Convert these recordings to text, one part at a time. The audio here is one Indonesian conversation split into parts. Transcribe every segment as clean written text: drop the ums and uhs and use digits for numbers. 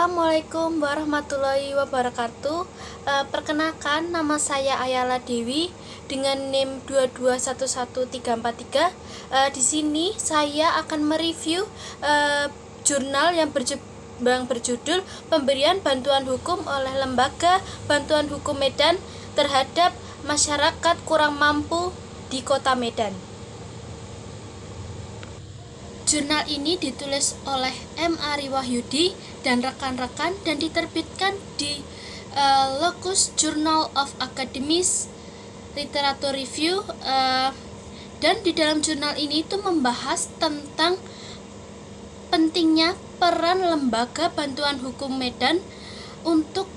Assalamualaikum warahmatullahi wabarakatuh. Perkenalkan, nama saya Ayala Dewi dengan NIM 2211343. Di sini saya akan mereview jurnal yang berjudul Pemberian Bantuan Hukum oleh Lembaga Bantuan Hukum Medan terhadap Masyarakat Kurang Mampu di Kota Medan. Jurnal ini ditulis oleh M. Ari Wahyudi dan rekan-rekan dan diterbitkan di Locus Journal of Academic Literature Review, dan di dalam jurnal ini itu membahas tentang pentingnya peran Lembaga Bantuan Hukum Medan untuk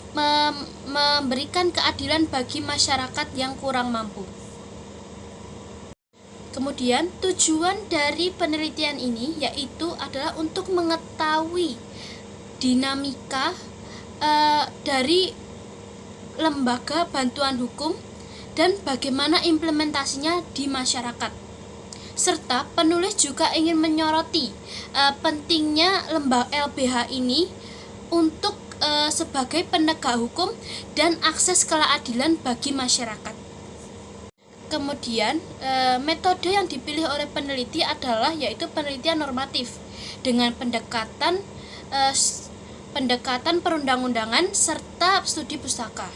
memberikan keadilan bagi masyarakat yang kurang mampu. Kemudian tujuan dari penelitian ini yaitu adalah untuk mengetahui dinamika dari lembaga bantuan hukum dan bagaimana implementasinya di masyarakat. Serta penulis juga ingin menyoroti pentingnya lembaga LBH ini untuk sebagai penegak hukum dan akses keadilan bagi masyarakat. Kemudian metode yang dipilih oleh peneliti adalah yaitu penelitian normatif dengan pendekatan perundang-undangan serta studi pustaka.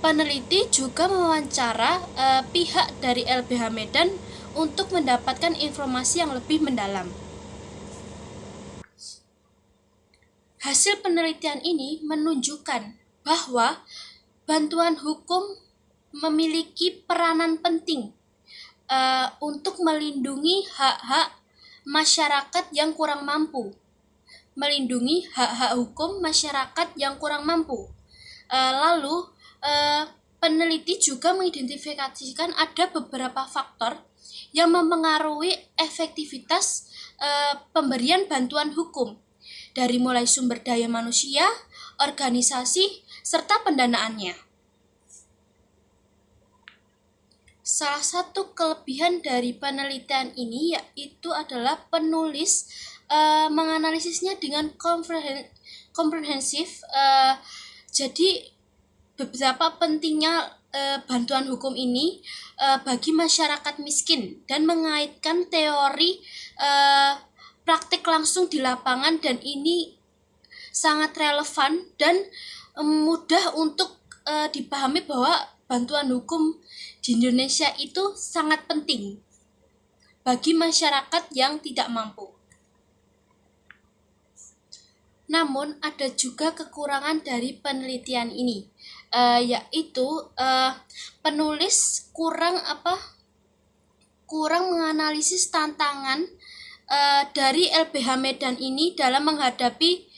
Peneliti juga mewawancara pihak dari LBH Medan untuk mendapatkan informasi yang lebih mendalam. Hasil penelitian ini menunjukkan bahwa bantuan hukum memiliki peranan penting untuk melindungi hak-hak masyarakat yang kurang mampu, melindungi hak-hak hukum masyarakat yang kurang mampu. Lalu peneliti juga mengidentifikasikan ada beberapa faktor yang mempengaruhi efektivitas pemberian bantuan hukum, dari mulai sumber daya manusia, organisasi, serta pendanaannya. Salah satu kelebihan dari penelitian ini yaitu adalah penulis menganalisisnya dengan komprehensif. Jadi beberapa pentingnya bantuan hukum ini bagi masyarakat miskin dan mengaitkan teori praktik langsung di lapangan, dan ini sangat relevan dan mudah untuk dipahami bahwa bantuan hukum di Indonesia itu sangat penting bagi masyarakat yang tidak mampu. Namun ada juga kekurangan dari penelitian ini, yaitu penulis kurang menganalisis tantangan dari LBH Medan ini dalam menghadapi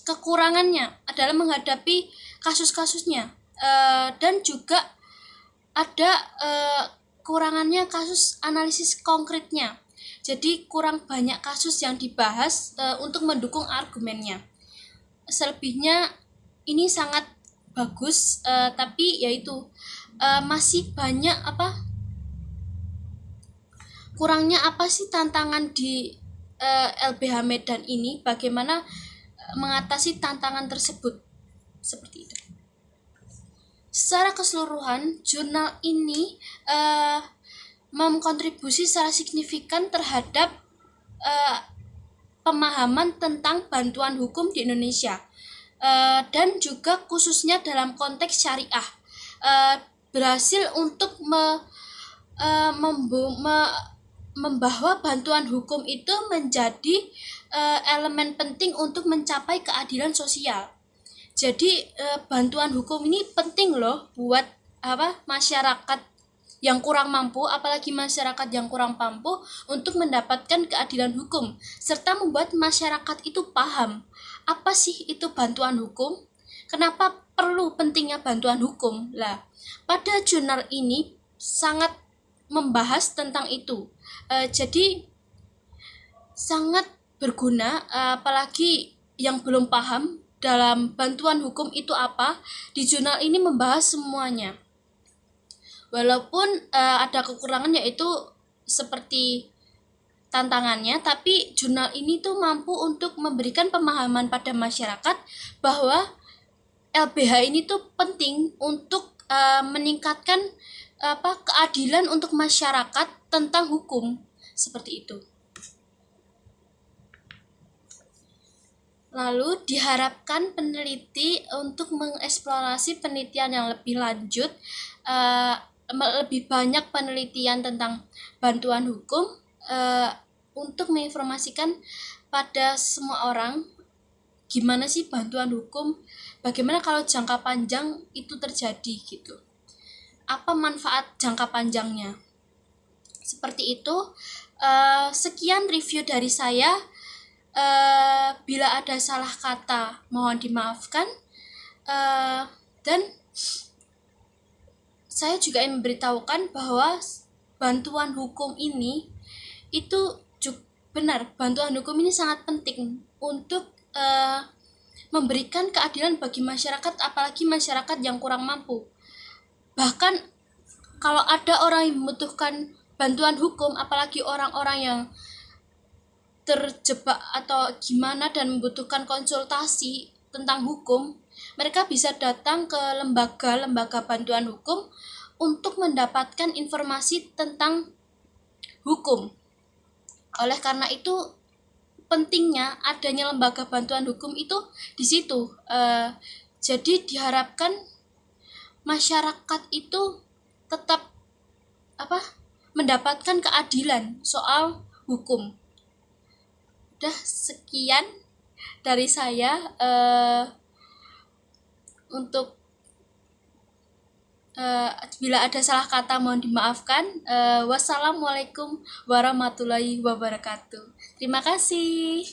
kekurangannya dalam menghadapi kasus-kasusnya, dan juga ada kurangannya kasus analisis konkretnya. Jadi kurang banyak kasus yang dibahas untuk mendukung argumennya. Selebihnya ini sangat bagus, tapi yaitu masih banyak kurangnya sih tantangan di LBH Medan ini, bagaimana mengatasi tantangan tersebut, seperti itu. Secara keseluruhan, jurnal ini mengkontribusi secara signifikan terhadap pemahaman tentang bantuan hukum di Indonesia, dan juga khususnya dalam konteks syariah, berhasil untuk membawa bantuan hukum itu menjadi elemen penting untuk mencapai keadilan sosial. Jadi bantuan hukum ini penting loh buat masyarakat yang kurang mampu, apalagi masyarakat yang kurang mampu, untuk mendapatkan keadilan hukum, serta membuat masyarakat itu paham apa sih itu bantuan hukum, kenapa perlu pentingnya bantuan hukum. Pada jurnal ini sangat membahas tentang itu, jadi sangat berguna, apalagi yang belum paham dalam bantuan hukum itu apa. Di jurnal ini membahas semuanya, walaupun ada kekurangan, yaitu seperti tantangannya, tapi jurnal ini tuh mampu untuk memberikan pemahaman pada masyarakat bahwa LBH ini tuh penting untuk meningkatkan keadilan untuk masyarakat tentang hukum, seperti itu. Lalu diharapkan peneliti untuk mengeksplorasi penelitian yang lebih lanjut, lebih banyak penelitian tentang bantuan hukum untuk menginformasikan pada semua orang gimana sih bantuan hukum, bagaimana kalau jangka panjang itu terjadi gitu. Apa manfaat jangka panjangnya? Seperti itu. Sekian review dari saya. Bila ada salah kata mohon dimaafkan, dan saya juga ingin memberitahukan bahwa bantuan hukum ini itu benar, bantuan hukum ini sangat penting untuk memberikan keadilan bagi masyarakat, apalagi masyarakat yang kurang mampu. Bahkan kalau ada orang yang membutuhkan bantuan hukum, apalagi orang-orang yang terjebak atau gimana dan membutuhkan konsultasi tentang hukum, mereka bisa datang ke lembaga-lembaga bantuan hukum untuk mendapatkan informasi tentang hukum. Oleh karena itu pentingnya adanya lembaga bantuan hukum itu di situ. Jadi diharapkan masyarakat itu tetap mendapatkan keadilan soal hukum. Udah sekian dari saya. Untuk bila ada salah kata mohon dimaafkan. Wassalamualaikum warahmatullahi wabarakatuh. Terima kasih.